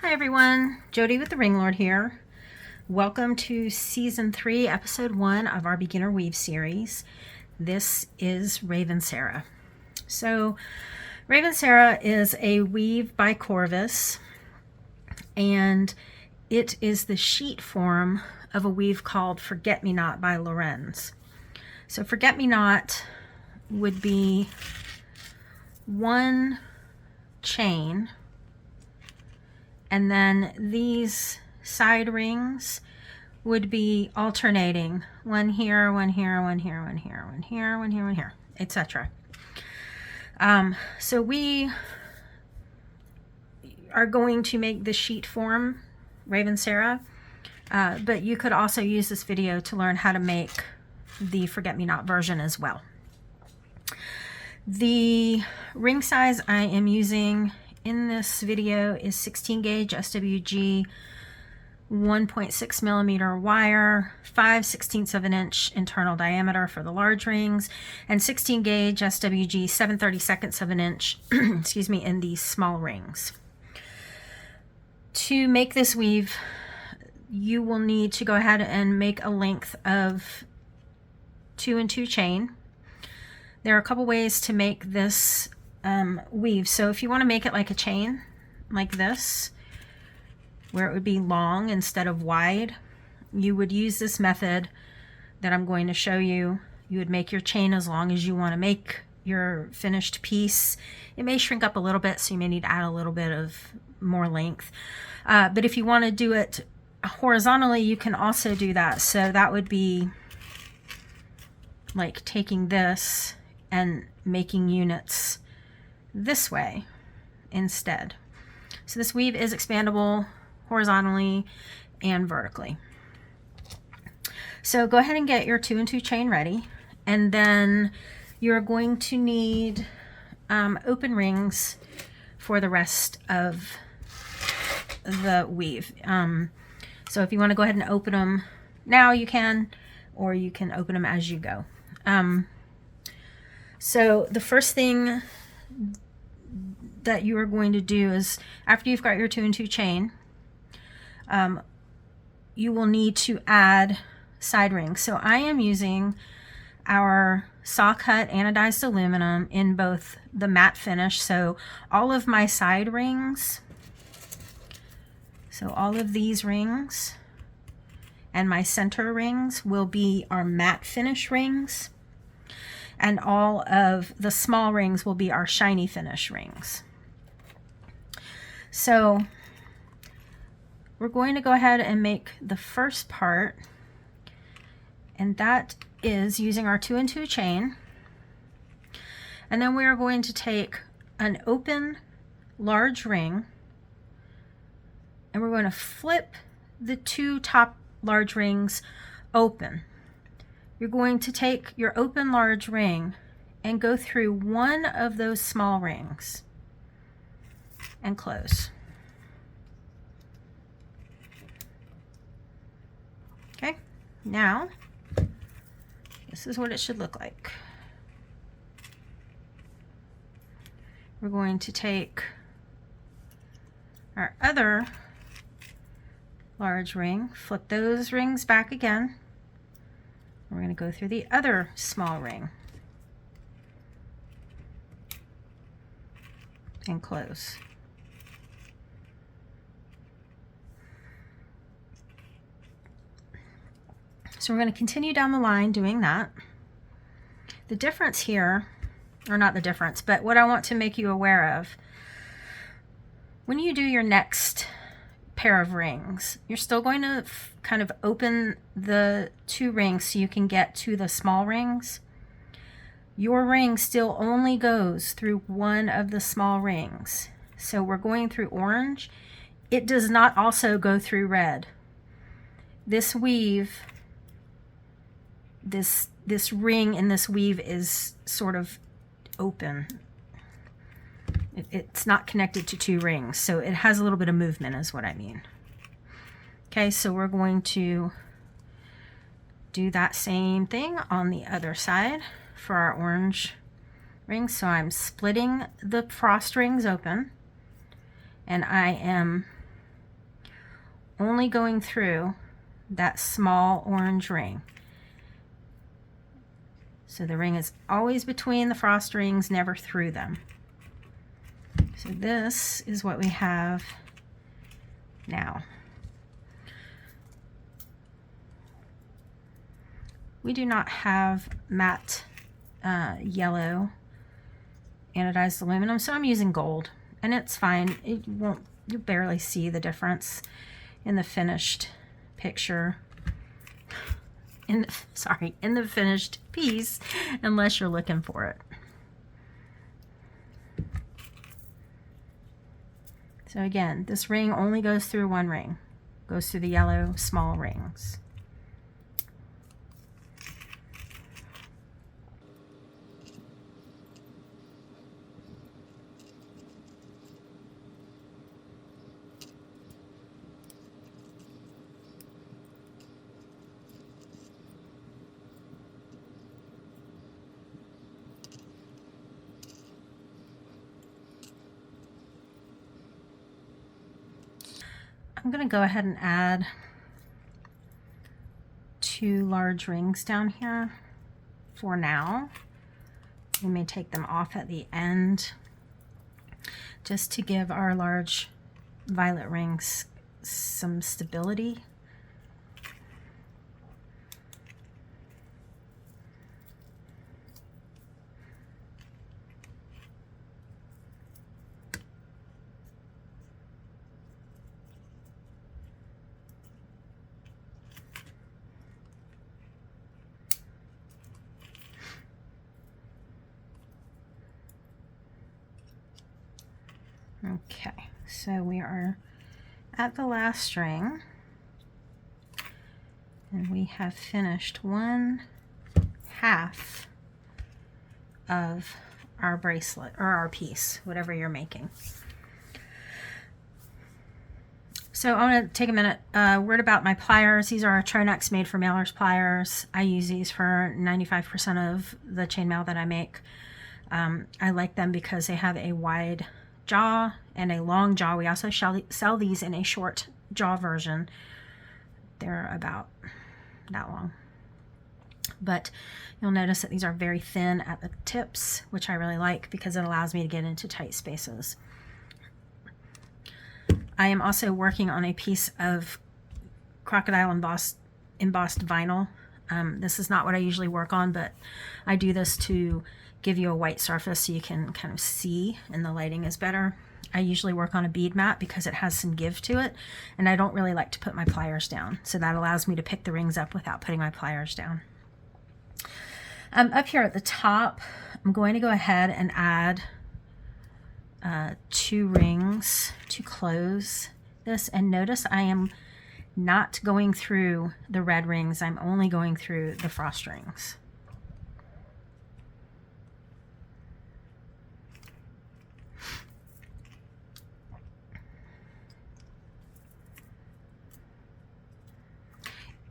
Hi everyone, Jody with the Ring Lord here. Welcome to Season 3, Episode 1 of our Beginner Weave series. This is Ravensara. So, Ravensara is a weave by Corvus, and it is the sheet form of a weave called Forget Me Not by Lorenz. So Forget Me Not would be one chain, and then these side rings would be alternating, one here, one here, one here, one here, one here, one here, one here, etc. So we are going to make the sheet form Ravensara, but you could also use this video to learn how to make the Forget Me Not version as well. The ring size I am using in this video is 16 gauge SWG 1.6 millimeter wire, 5/16 of an inch internal diameter for the large rings, and 16 gauge SWG 7/32 of an inch excuse me, in these small rings. To make this weave, you will need to go ahead and make a length of 2 and 2 chain. There are a couple ways to make this weave. So if you want to make it like a chain, like this, where it would be long instead of wide, you would use this method that I'm going to show you. You would make your chain as long as you want to make your finished piece. It may shrink up a little bit, so you may need to add a little bit of more length. But if you want to do it horizontally, you can also do that. So that would be like taking this and making units this way instead. So this weave is expandable horizontally and vertically. So go ahead and get your 2 and 2 chain ready, and then you're going to need open rings for the rest of the weave. So if you want to go ahead and open them now, you can, or you can open them as you go. So the first thing that you are going to do is, after you've got your 2 and 2 chain, you will need to add side rings. So I am using our saw cut anodized aluminum in both the matte finish. So all of my side rings, so all of these rings and my center rings will be our matte finish rings, and all of the small rings will be our shiny finish rings. So we're going to go ahead and make the first part, and that is using our 2 and 2 chain. And then we are going to take an open large ring, and we're going to flip the 2 top large rings open. You're going to take your open large ring and go through one of those small rings and close. Okay, now this is what it should look like. We're going to take our other large ring, flip those rings back again. We're going to go through the other small ring and close. So we're going to continue down the line doing that. The difference here, or not the difference, but what I want to make you aware of, when you do your next pair of rings, you're still going to kind of open the 2 rings so you can get to the small rings. Your ring still only goes through one of the small rings. So we're going through orange. It does not also go through red. This weave, this ring in this weave is sort of open. It's not connected to 2 rings, so it has a little bit of movement is what I mean. Okay, so we're going to do that same thing on the other side for our orange rings. So I'm splitting the frost rings open, and I am only going through that small orange ring. So the ring is always between the frost rings, never through them. So this is what we have now. We do not have matte yellow anodized aluminum, so I'm using gold, and it's fine. It won't, you'll barely see the difference in the finished picture, in the finished piece, unless you're looking for it. So again, this ring only goes through one ring, goes through the yellow small rings. I'm going to go ahead and add 2 large rings down here for now. We may take them off at the end just to give our large violet rings some stability. Okay, so we are at the last string, and we have finished 1/2 of our bracelet, or our piece, whatever you're making. So I want to take a minute, word about my pliers. These are Tronex made for mailers pliers. I use these for 95% of the chainmail that I make. I like them because they have a wide jaw and a long jaw. We also sell these in a short jaw version. They're about that long. But you'll notice that these are very thin at the tips, which I really like because it allows me to get into tight spaces. I am also working on a piece of crocodile embossed vinyl. This is not what I usually work on, but I do this to give you a white surface so you can kind of see and the lighting is better. I usually work on a bead mat because it has some give to it, and I don't really like to put my pliers down, so that allows me to pick the rings up without putting my pliers down. Up here at the top, I'm going to go ahead and add 2 rings to close this, and notice I am not going through the red rings, I'm only going through the frost rings.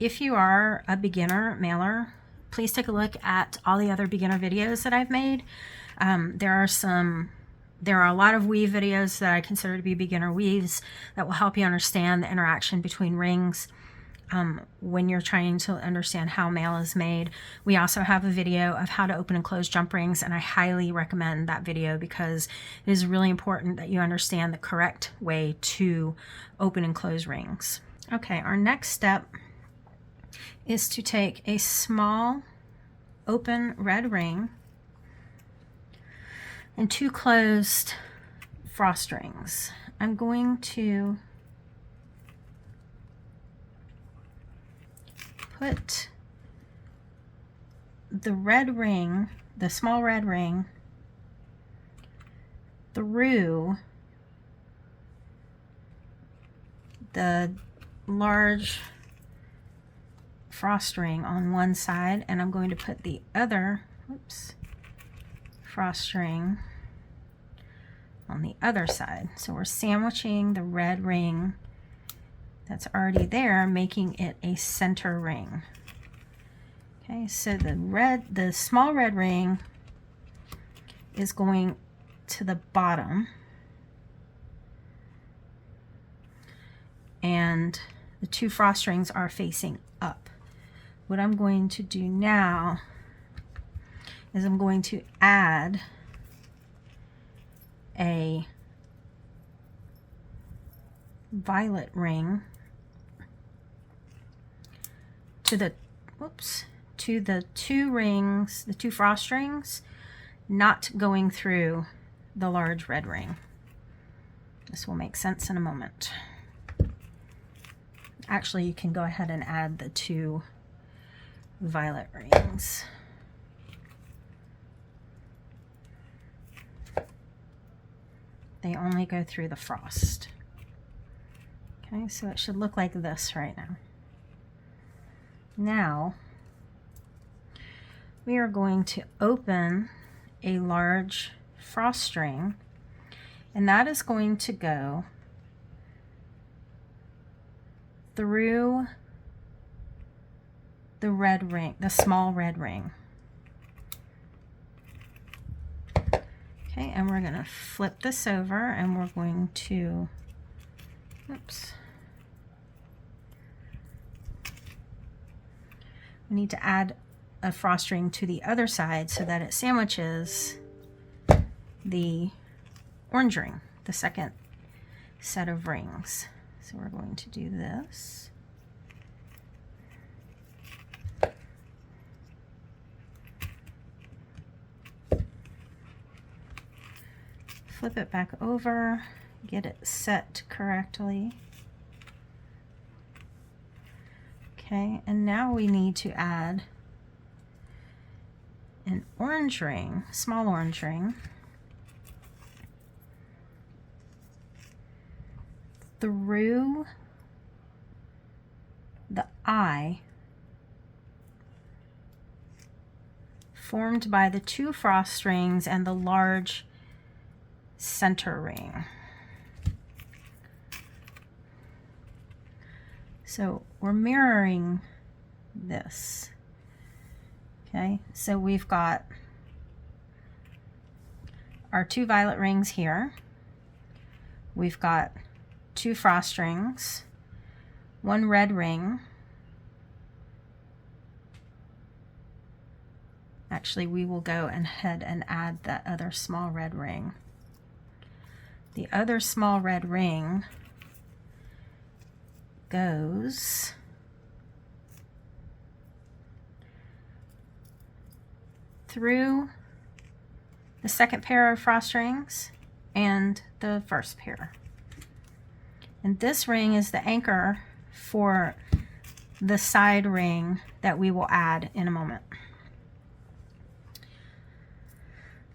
If you are a beginner mailer, please take a look at all the other beginner videos that I've made. There are a lot of weave videos that I consider to be beginner weaves that will help you understand the interaction between rings when you're trying to understand how mail is made. We also have a video of how to open and close jump rings, and I highly recommend that video because it is really important that you understand the correct way to open and close rings. Okay, our next step is to take a small open red ring and 2 closed frost rings. I'm going to put the red ring, the small red ring, through the large frost ring on one side, and I'm going to put the other frost ring on the other side. So we're sandwiching the red ring that's already there, making it a center ring. Okay, so the small red ring is going to the bottom, and The two frost rings are facing up. What I'm going to do now is I'm going to add a violet ring to the two rings, the two frost rings, not going through the large red ring. This will make sense in a moment. Actually, you can go ahead and add the two violet rings. They only go through the frost. Okay, so it should look like this right now. Now, we are going to open a large frost ring, and that is going to go through the red ring, the small red ring. Okay, and we're going to flip this over, and we're going to, oops. We need to add a frost ring to the other side so that it sandwiches the orange ring, the second set of rings. So we're going to do this. Flip it back over, get it set correctly. Okay, and now we need to add an orange ring, small orange ring, through the eye formed by the two frost rings and the large center ring. So we're mirroring this. Okay, so we've got our two violet rings here. We've got two frost rings, one red ring. Actually, we will go ahead and add that other small red ring. The other small red ring goes through the second pair of frost rings and the first pair. And this ring is the anchor for the side ring that we will add in a moment.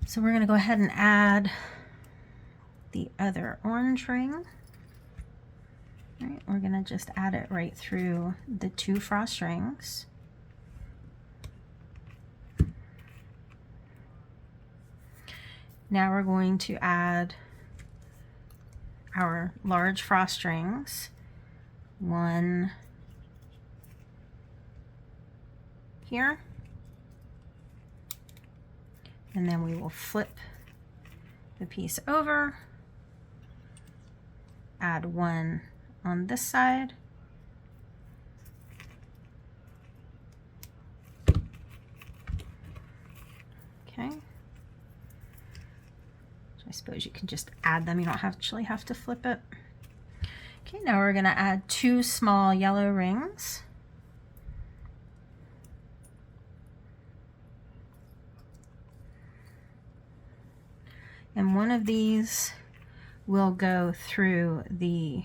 So we're going to go ahead and add the other orange ring. All right, we're going to just add it right through the two frost rings. Now we're going to add our large frost rings. One here. And then we will flip the piece over, add one on this side, okay. So I suppose you can just add them, you don't actually have to flip it. Okay, now we're going to add two small yellow rings. And one of these will go through the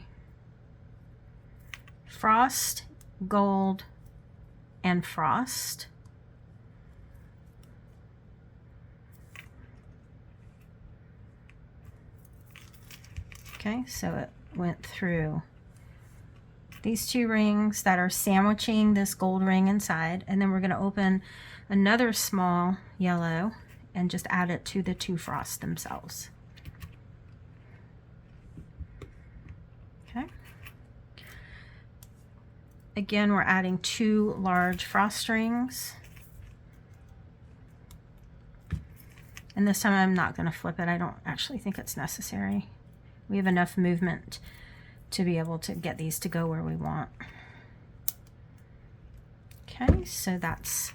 frost, gold, and frost. Okay, so it went through these two rings that are sandwiching this gold ring inside, and then we're going to open another small yellow and just add it to the two frosts themselves. Okay. Again, we're adding two large frost rings. And this time I'm not going to flip it. I don't actually think it's necessary. We have enough movement to be able to get these to go where we want. Okay, so that's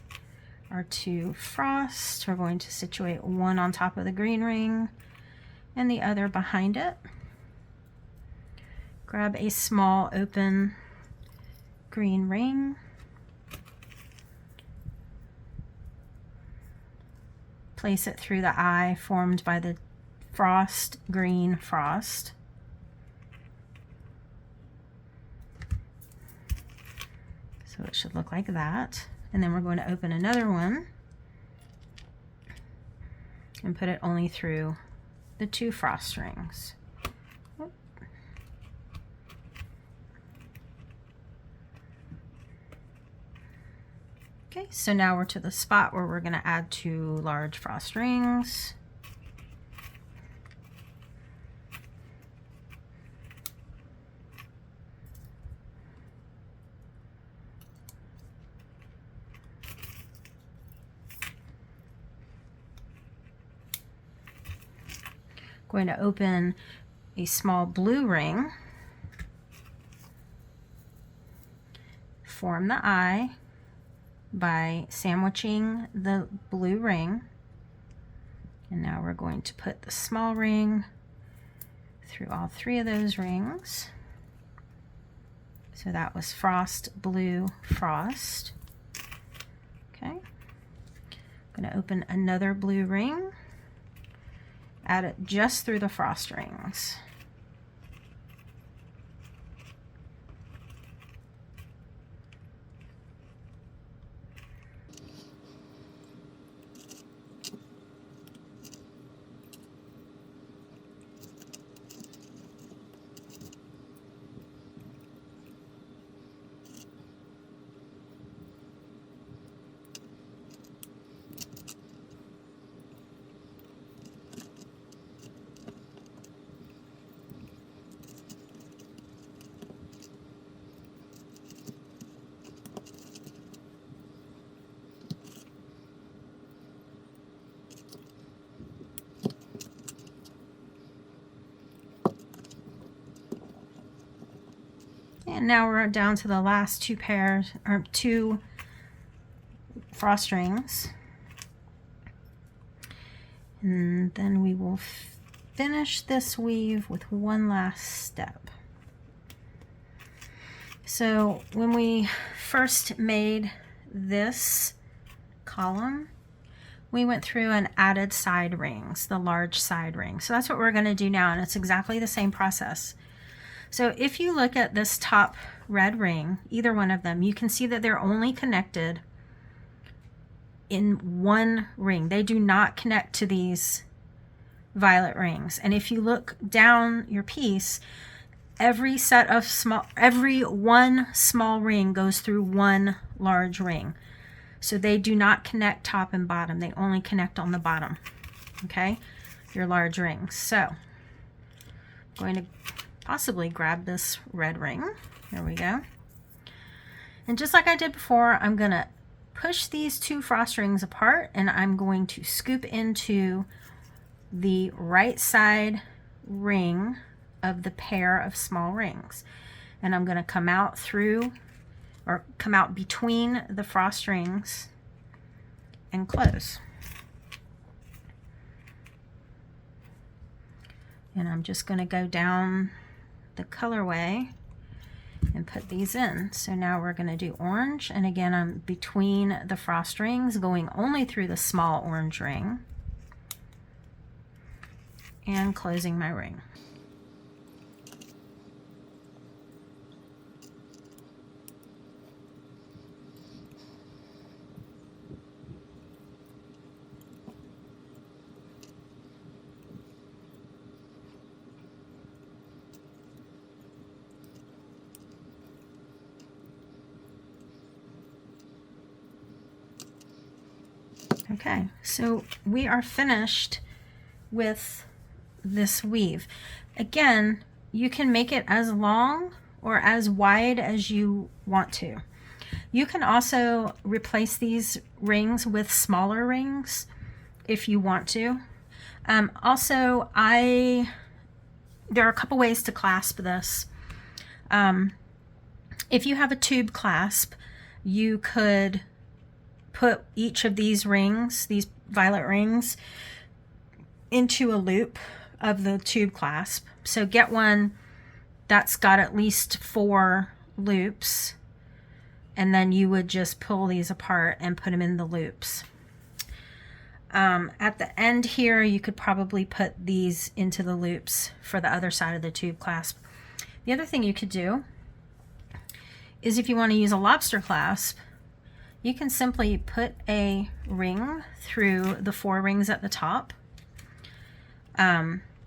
our 2 frost. We're going to situate one on top of the green ring and the other behind it. Grab a small open green ring. Place it through the eye formed by the green frost. So it should look like that. And then we're going to open another one and put it only through the 2 frost rings. Okay, so now we're to the spot where we're going to add 2 large frost rings. Going to open a small blue ring, form the eye by sandwiching the blue ring, and now we're going to put the small ring through all 3 of those rings. So that was frost, blue, frost. Okay, I'm going to open another blue ring, add it just through the frost rings. And now we're down to the last 2 pairs, or 2 frost rings. And then we will finish this weave with one last step. So when we first made this column, we went through and added side rings, the large side rings. So that's what we're going to do now, and it's exactly the same process. So if you look at this top red ring, either one of them, you can see that they're only connected in one ring. They do not connect to these violet rings. And if you look down your piece, every one small ring goes through one large ring. So they do not connect top and bottom. They only connect on the bottom. Okay, your large rings. So I'm going to possibly grab this red ring. There we go. And just like I did before, I'm going to push these 2 frost rings apart, and I'm going to scoop into the right side ring of the pair of small rings. And I'm going to come out through, or come out between the frost rings and close. And I'm just going to go down the colorway and put these in. So now we're going to do orange, and again I'm between the frost rings, going only through the small orange ring and closing my ring. Okay, so we are finished with this weave. Again, you can make it as long or as wide as you want to. You can also replace these rings with smaller rings if you want to. Also, there are a couple ways to clasp this. If you have a tube clasp, you could put each of these rings, these violet rings, into a loop of the tube clasp. So get one that's got at least 4 loops, and then you would just pull these apart and put them in the loops. At the end here, you could probably put these into the loops for the other side of the tube clasp. The other thing you could do is, if you want to use a lobster clasp, you can simply put a ring through the 4 rings at the top.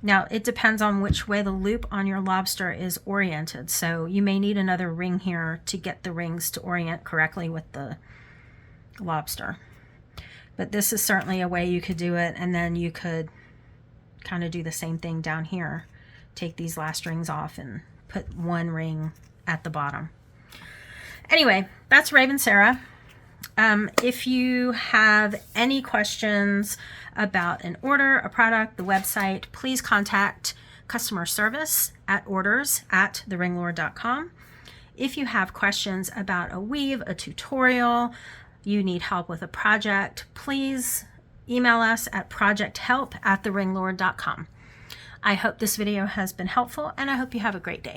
Now it depends on which way the loop on your lobster is oriented, so you may need another ring here to get the rings to orient correctly with the lobster. But this is certainly a way you could do it, and then you could kind of do the same thing down here. Take these last rings off and put 1 ring at the bottom. Anyway, that's Ravensara. If you have any questions about an order, a product, the website, please contact customer service at orders@TheRingLord.com. If you have questions about a weave, a tutorial, you need help with a project, please email us at projecthelp@TheRingLord.com. I hope this video has been helpful, and I hope you have a great day.